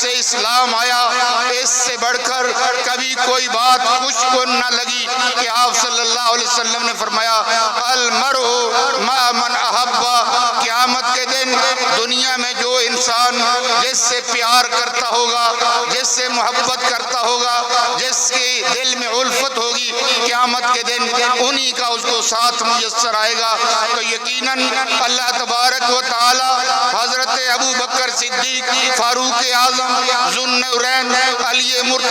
سے اسلام آیا، اس سے بڑھ کر کبھی کوئی بات کچھ کو نہ لگی کہ آپ صلی اللہ علیہ وسلم نے فرمایا المرء مع من احب، قیامت کے دن دنیا میں جو انسان جس سے پیار کرتا ہوگا، جس سے محبت کرتا ہوگا، جس کے دل میں الفت ہوگی، قیامت کے دن انہی کا اس کو ساتھ میسر آئے گا۔ تو یقیناً اللہ تبارک و تعالی حضرت ابو بکر صدیق، فاروق اعظم، ذو النورین، علی مرتضی،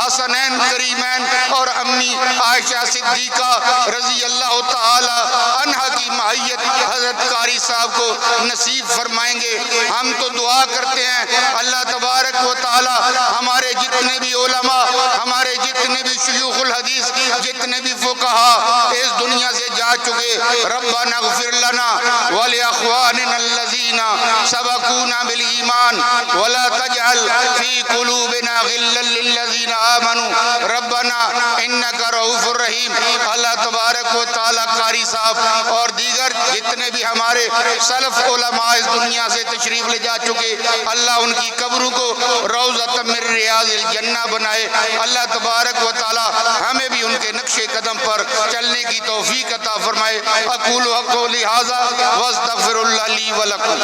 حسنین کریمین اور امی عائشہ صدیقہ رضی اللہ تعالی عنہا کی معیت حضرت قاری صاحب کو نصیب فرمائیں گے۔ ہم تو دعا کرتے ہیں اللہ تبارک و تعالی ہمارے جتنے بھی علماء، ہمارے جتنے بھی شیوخ الحدیث، جتنے بھی فقہاء اس دنیا سے جا چکے، ربنا اغفر لنا ولاخواننا الذین سبقونا بالایمان ولا تجعل فی قلوبنا غلا للذین آمنوا ربنا انک رؤوف الرحیم۔ اللہ تبارک و تعالی قاری صاحب اور دیگر جتنے بھی ہمارے سلف علماء اس دنیا سے تشریف لے جا چکے، اللہ ان کی قبروں کو روضۃ من ریاض الجنہ بنائے۔ اللہ تبارک و تعالی ہمیں بھی ان کے نقش قدم پر چلنے کی توفیق عطا فرمائے۔ اقول قولی ھذا واستغفر اللہ لی ولکم۔